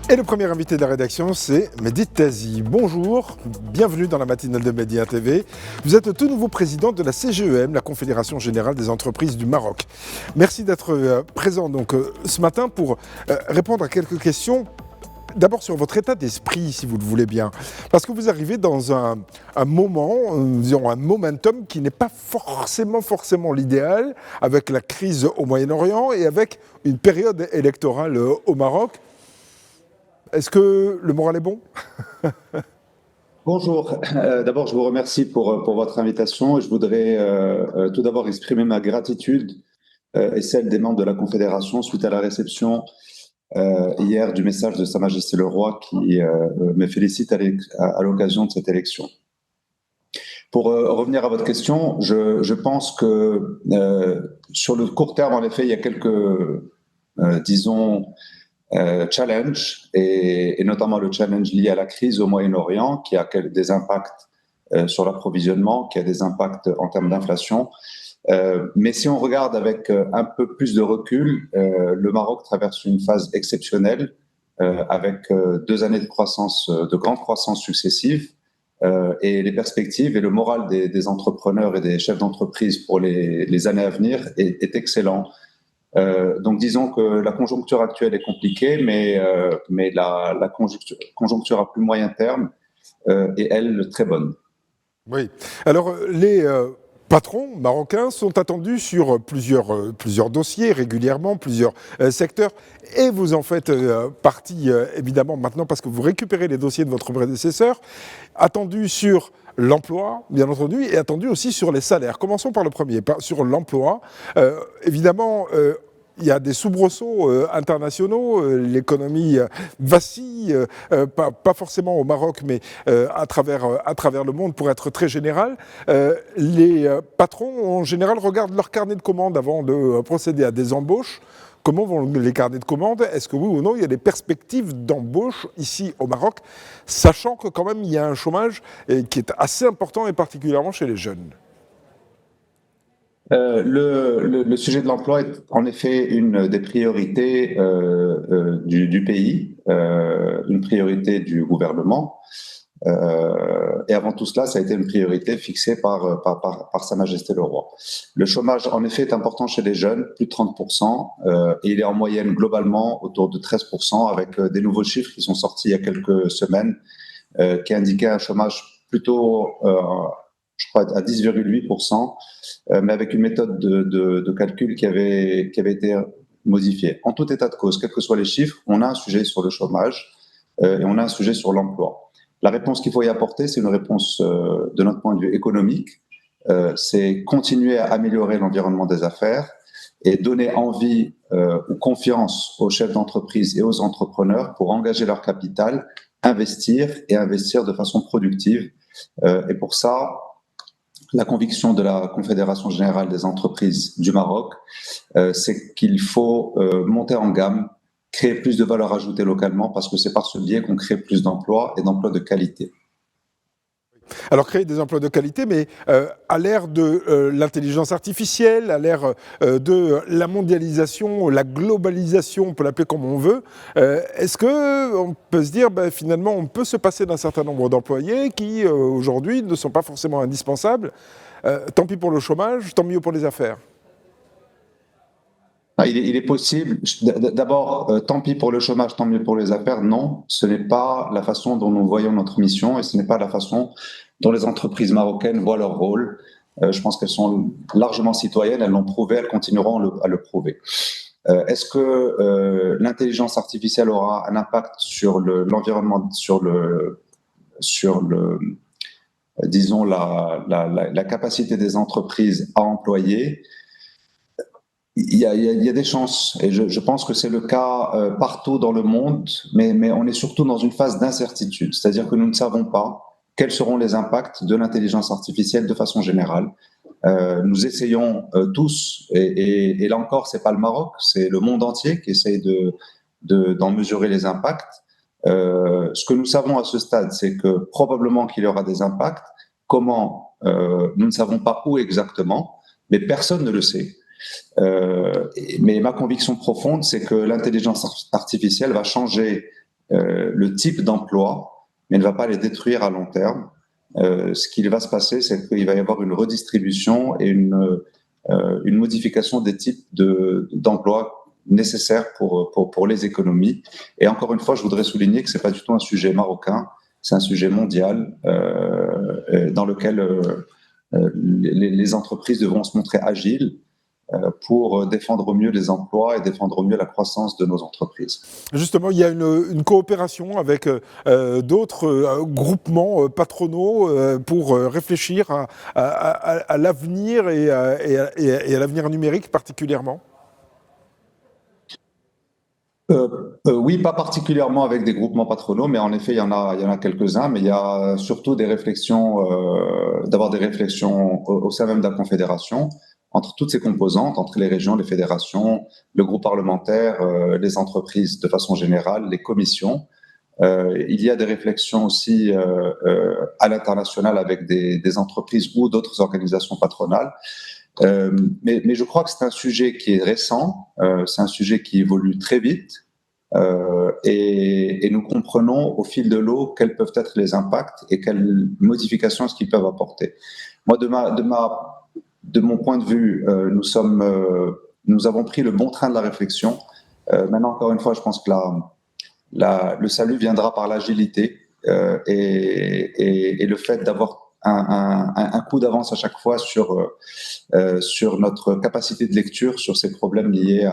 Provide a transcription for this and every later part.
Et le premier invité de la rédaction, c'est Mehdi Tazi. Bonjour, bienvenue dans la matinale de Média TV. Vous êtes le tout nouveau président de la CGEM, la Confédération Générale des Entreprises du Maroc. Merci d'être présent ce matin pour répondre à quelques questions. D'abord sur votre état d'esprit, si vous le voulez bien. Parce que vous arrivez dans un moment, disons un momentum qui n'est pas forcément l'idéal, avec la crise au Moyen-Orient et avec une période électorale au Maroc. Est-ce que le moral est bon? Bonjour. D'abord, je vous remercie pour votre invitation. Je voudrais tout d'abord exprimer ma gratitude et celle des membres de la Confédération suite à la réception hier du message de Sa Majesté le Roi qui me félicite à l'occasion de cette élection. Pour revenir à votre question, je pense que sur le court terme, en effet, il y a quelques, disons, challenge et notamment le challenge lié à la crise au Moyen-Orient qui a des impacts sur l'approvisionnement, qui a des impacts en termes d'inflation. Mais si on regarde avec un peu plus de recul, le Maroc traverse une phase exceptionnelle avec 2 années de croissance, de grande croissance successive, et les perspectives et le moral des entrepreneurs et des chefs d'entreprise pour les années à venir est excellent. Donc disons que la conjoncture actuelle est compliquée, mais la conjoncture à plus moyen terme est, elle, très bonne. Oui. Alors, les patrons marocains sont attendus sur plusieurs dossiers régulièrement, plusieurs secteurs. Et vous en faites partie, évidemment, maintenant, parce que vous récupérez les dossiers de votre prédécesseur, attendus sur l'emploi, bien entendu, et attendus aussi sur les salaires. Commençons par le premier, sur l'emploi. Évidemment, il y a des soubresauts internationaux, l'économie vacille, pas forcément au Maroc, mais à travers le monde, pour être très général. Les patrons, en général, regardent leur carnet de commandes avant de procéder à des embauches. Comment vont les carnets de commandes? Est-ce que oui ou non, il y a des perspectives d'embauche ici au Maroc, sachant que quand même, il y a un chômage qui est assez important, et particulièrement chez les jeunes? Le sujet de l'emploi est en effet une des priorités du pays, une priorité du gouvernement. Et avant tout cela, ça a été une priorité fixée par Sa Majesté le Roi. Le chômage, en effet, est important chez les jeunes, plus de 30%, et il est en moyenne globalement autour de 13%, avec des nouveaux chiffres qui sont sortis il y a quelques semaines, qui indiquaient un chômage plutôt, je crois, à 10,8%, mais avec une méthode de calcul qui avait été modifiée. En tout état de cause, quels que soient les chiffres, on a un sujet sur le chômage et on a un sujet sur l'emploi. La réponse qu'il faut y apporter, c'est une réponse de notre point de vue économique. C'est continuer à améliorer l'environnement des affaires et donner envie ou confiance aux chefs d'entreprise et aux entrepreneurs pour engager leur capital, investir de façon productive. Et pour ça, la conviction de la Confédération Générale des Entreprises du Maroc, c'est qu'il faut monter en gamme, créer plus de valeur ajoutée localement, parce que c'est par ce biais qu'on crée plus d'emplois et d'emplois de qualité. Alors créer des emplois de qualité, mais à l'ère de l'intelligence artificielle, à l'ère de la mondialisation, la globalisation, on peut l'appeler comme on veut, est-ce qu'on peut se dire finalement on peut se passer d'un certain nombre d'employés qui aujourd'hui ne sont pas forcément indispensables? Tant pis pour le chômage, tant mieux pour les affaires. Il est possible. D'abord, tant pis pour le chômage, tant mieux pour les affaires. Non, ce n'est pas la façon dont nous voyons notre mission et ce n'est pas la façon dont les entreprises marocaines voient leur rôle. Je pense qu'elles sont largement citoyennes, elles l'ont prouvé, elles continueront à le prouver. Est-ce que l'intelligence artificielle aura un impact sur l'environnement, disons, la capacité des entreprises à employer? Il y a des chances, et je pense que c'est le cas partout dans le monde, mais on est surtout dans une phase d'incertitude, c'est-à-dire que nous ne savons pas quels seront les impacts de l'intelligence artificielle de façon générale. Nous essayons tous, et là encore, c'est pas le Maroc, c'est le monde entier qui essaye d'en mesurer les impacts. Ce que nous savons à ce stade, c'est que probablement qu'il y aura des impacts. Comment? Nous ne savons pas où exactement, mais personne ne le sait. Mais ma conviction profonde, c'est que l'intelligence artificielle va changer le type d'emploi, mais ne va pas les détruire à long terme. Ce qui va se passer, c'est qu'il va y avoir une redistribution et une modification des types d'emplois nécessaires pour les économies. Et encore une fois, je voudrais souligner que ce n'est pas du tout un sujet marocain, c'est un sujet mondial dans lequel les entreprises devront se montrer agiles pour défendre au mieux les emplois et défendre au mieux la croissance de nos entreprises. Justement, il y a une coopération avec d'autres groupements patronaux pour réfléchir à l'avenir et à l'avenir numérique particulièrement. Oui, pas particulièrement avec des groupements patronaux, mais en effet, il y en a quelques-uns, mais il y a surtout des réflexions, d'avoir des réflexions au sein même de la Confédération, entre toutes ces composantes, entre les régions, les fédérations, le groupe parlementaire, les entreprises de façon générale, les commissions. Il y a des réflexions aussi à l'international avec des entreprises ou d'autres organisations patronales. Mais je crois que c'est un sujet qui est récent, c'est un sujet qui évolue très vite et nous comprenons au fil de l'eau quels peuvent être les impacts et quelles modifications est-ce qu'ils peuvent apporter. Moi, de mon point de vue, nous avons pris le bon train de la réflexion. Maintenant, encore une fois, je pense que le salut viendra par l'agilité et le fait d'avoir un coup d'avance à chaque fois sur notre capacité de lecture sur ces problèmes liés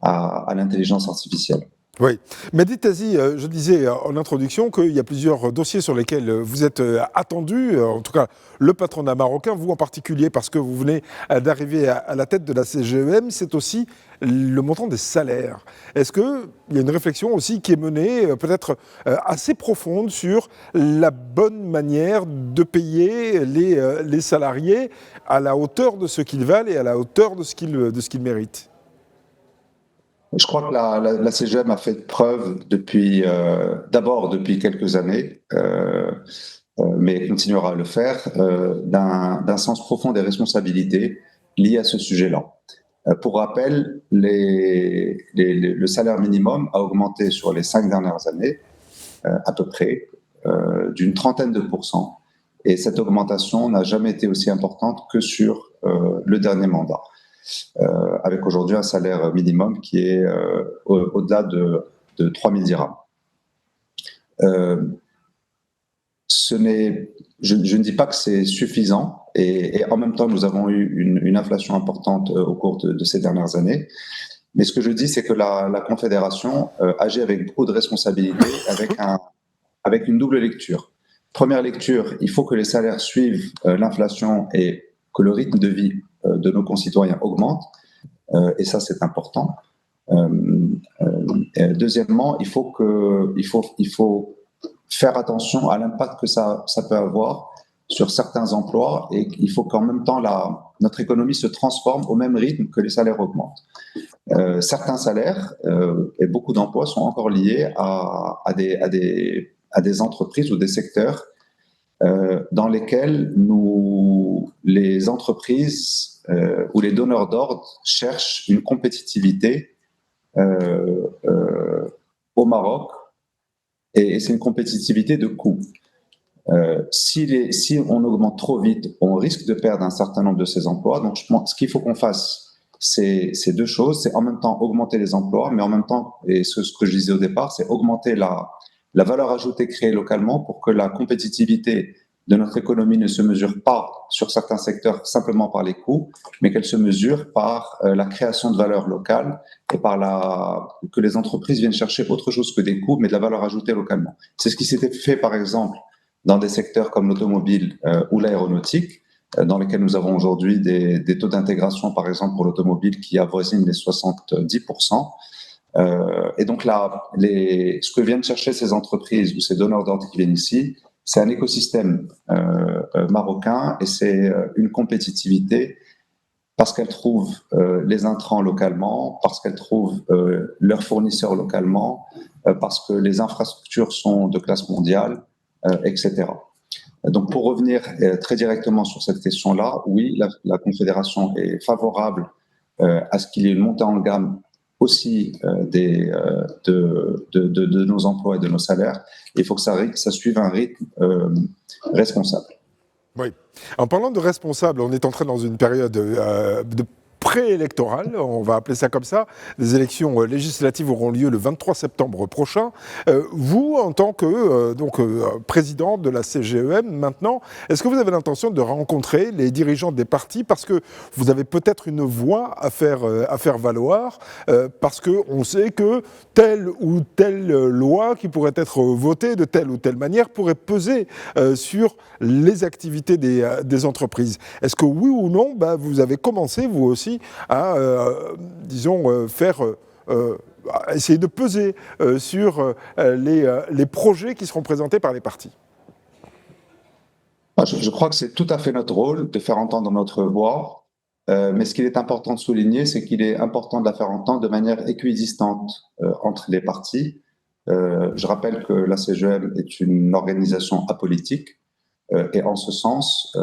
à l'intelligence artificielle. Oui, mais dites-y, je disais en introduction qu'il y a plusieurs dossiers sur lesquels vous êtes attendu, en tout cas le patronat marocain, vous en particulier parce que vous venez d'arriver à la tête de la CGEM, c'est aussi le montant des salaires. Est-ce qu'il y a une réflexion aussi qui est menée, peut-être assez profonde, sur la bonne manière de payer les salariés à la hauteur de ce qu'ils valent et à la hauteur de ce qu'ils méritent ? Je crois que la CGM a fait preuve d'abord depuis quelques années, mais continuera à le faire, d'un sens profond des responsabilités liées à ce sujet-là. Pour rappel, le salaire minimum a augmenté sur les 5 dernières années, à peu près, d'une trentaine de pourcents, et cette augmentation n'a jamais été aussi importante que sur le dernier mandat. Avec aujourd'hui un salaire minimum qui est au-delà de 3 000 dirhams. Je ne dis pas que c'est suffisant, et en même temps, nous avons eu une inflation importante au cours de ces dernières années. Mais ce que je dis, c'est que la Confédération agit avec beaucoup de responsabilités, avec une double lecture. Première lecture, il faut que les salaires suivent l'inflation et que le rythme de vie de nos concitoyens augmente, et ça c'est important. Deuxièmement, il faut faire attention à l'impact que ça peut avoir sur certains emplois, et il faut qu'en même temps notre économie se transforme au même rythme que les salaires augmentent. Certains salaires et beaucoup d'emplois sont encore liés à des entreprises ou des secteurs dans lesquels les entreprises ou les donneurs d'ordre cherchent une compétitivité au Maroc, et c'est une compétitivité de coût. Si on augmente trop vite, on risque de perdre un certain nombre de ces emplois. Donc, ce qu'il faut qu'on fasse, c'est deux choses. C'est en même temps augmenter les emplois, mais en même temps, et ce que je disais au départ, c'est augmenter la valeur ajoutée créée localement pour que la compétitivité de notre économie ne se mesure pas sur certains secteurs simplement par les coûts, mais qu'elle se mesure par la création de valeur locale et par que les entreprises viennent chercher autre chose que des coûts, mais de la valeur ajoutée localement. C'est ce qui s'était fait, par exemple, dans des secteurs comme l'automobile ou l'aéronautique, dans lesquels nous avons aujourd'hui des taux d'intégration, par exemple, pour l'automobile qui avoisinent les 70%. Et donc là, ce que viennent chercher ces entreprises ou ces donneurs d'ordre qui viennent ici, c'est un écosystème marocain, et c'est une compétitivité parce qu'elles trouvent les intrants localement, parce qu'elles trouvent leurs fournisseurs localement, parce que les infrastructures sont de classe mondiale, etc. Donc, pour revenir très directement sur cette question-là, oui, la Confédération est favorable à ce qu'il y ait une montée en gamme aussi de nos emplois et de nos salaires. Il faut que ça suive un rythme responsable. Oui. En parlant de responsable, on est entré dans une période de préélectorale, on va appeler ça comme ça. Les élections législatives auront lieu le 23 septembre prochain. Vous, en tant que président de la CGEM maintenant, est-ce que vous avez l'intention de rencontrer les dirigeants des partis parce que vous avez peut-être une voix à faire valoir, parce qu'on sait que telle ou telle loi qui pourrait être votée de telle ou telle manière pourrait peser sur les activités des entreprises. Est-ce que oui ou non, vous avez commencé, vous aussi, à, essayer de peser sur les projets qui seront présentés par les partis? Je crois que c'est tout à fait notre rôle de faire entendre notre voix, mais ce qu'il est important de souligner, c'est qu'il est important de la faire entendre de manière équidistante entre les partis. Je rappelle que la CGEM est une organisation apolitique, et en ce sens,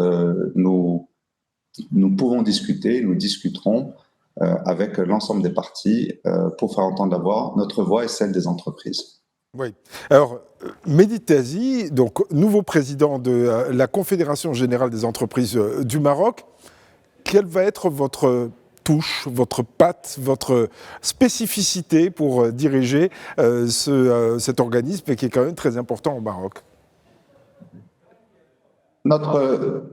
nous pouvons discuter, nous discuterons avec l'ensemble des partis pour faire entendre notre voix et celle des entreprises. Oui. Alors, Mehdi Taizi, donc nouveau président de la Confédération générale des entreprises du Maroc, quelle va être votre touche, votre patte, votre spécificité pour diriger cet organisme qui est quand même très important au Maroc? Notre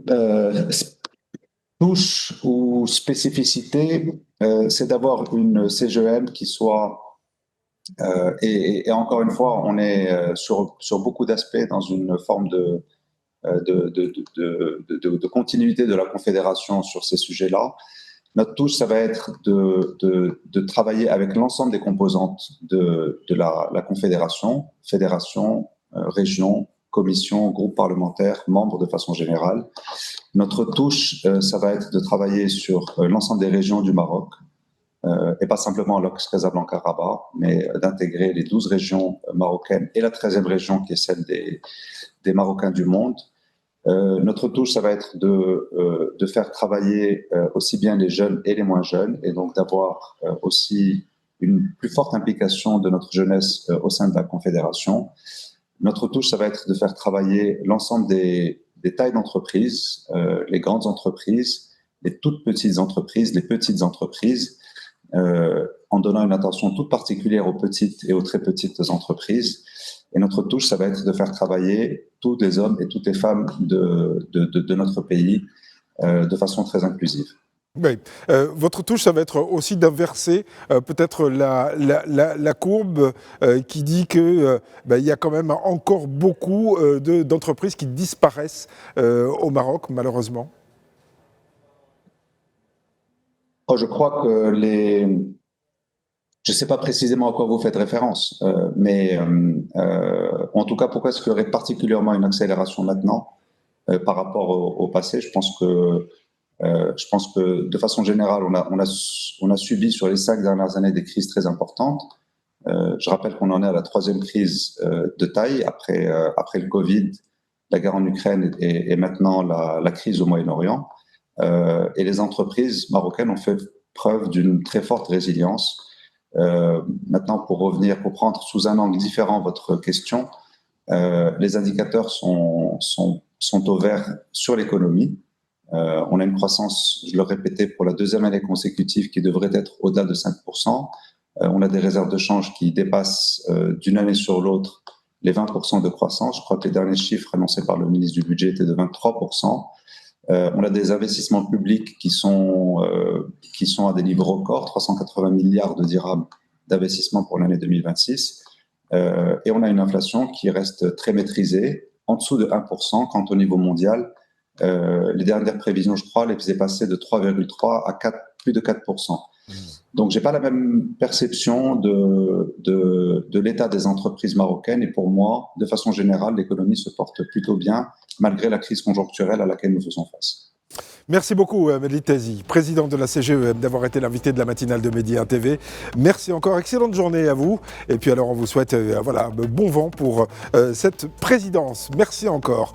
touche ou spécificité, c'est d'avoir une CGEM qui soit, et encore une fois, on est sur beaucoup d'aspects dans une forme de continuité de la Confédération sur ces sujets-là. Notre touche, ça va être de travailler avec l'ensemble des composantes de la Confédération, fédération, région, commission, groupe parlementaire, membres de façon générale. Notre touche, ça va être de travailler sur l'ensemble des régions du Maroc, et pas simplement l'Ox-Casablanca-Rabat, mais d'intégrer les 12 régions marocaines et la 13e région qui est celle des Marocains du monde. Notre touche, ça va être de faire travailler aussi bien les jeunes et les moins jeunes, et donc d'avoir aussi une plus forte implication de notre jeunesse au sein de la Confédération. Notre touche, ça va être de faire travailler l'ensemble des tailles d'entreprises, les grandes entreprises, les toutes petites entreprises, les petites entreprises, en donnant une attention toute particulière aux petites et aux très petites entreprises. Et notre touche, ça va être de faire travailler tous les hommes et toutes les femmes de notre pays de façon très inclusive. Oui. Votre touche, ça va être aussi d'inverser peut-être la courbe qui dit que il y a quand même encore beaucoup d'entreprises qui disparaissent au Maroc, malheureusement. Je crois que je ne sais pas précisément à quoi vous faites référence, mais en tout cas, pourquoi est-ce qu'il y aurait particulièrement une accélération maintenant par rapport au passé? Je pense que de façon générale, on a subi sur les 5 dernières années des crises très importantes. Je rappelle qu'on en est à la 3e crise de taille après le Covid, la guerre en Ukraine et maintenant la crise au Moyen-Orient. Et les entreprises marocaines ont fait preuve d'une très forte résilience. Maintenant, pour prendre sous un angle différent votre question, les indicateurs sont au vert sur l'économie. On a une croissance, je le répétais, pour la 2e année consécutive qui devrait être au-delà de 5%. On a des réserves de change qui dépassent d'une année sur l'autre les 20% de croissance. Je crois que les derniers chiffres annoncés par le ministre du Budget étaient de 23%. On a des investissements publics qui sont à des niveaux records, 380 milliards de dirhams d'investissement pour l'année 2026. Et on a une inflation qui reste très maîtrisée, en dessous de 1%, quand au niveau mondial, les dernières prévisions, je crois, les faisaient passer de 3,3 à plus de 4%. Donc, je n'ai pas la même perception de l'état des entreprises marocaines. Et pour moi, de façon générale, l'économie se porte plutôt bien, malgré la crise conjoncturelle à laquelle nous faisons face. Merci beaucoup, Mehdi Taizi, président de la CGEM, d'avoir été l'invité de la matinale de Mehdi TV. Merci encore, excellente journée à vous. Et puis alors, on vous souhaite bon vent pour cette présidence. Merci encore.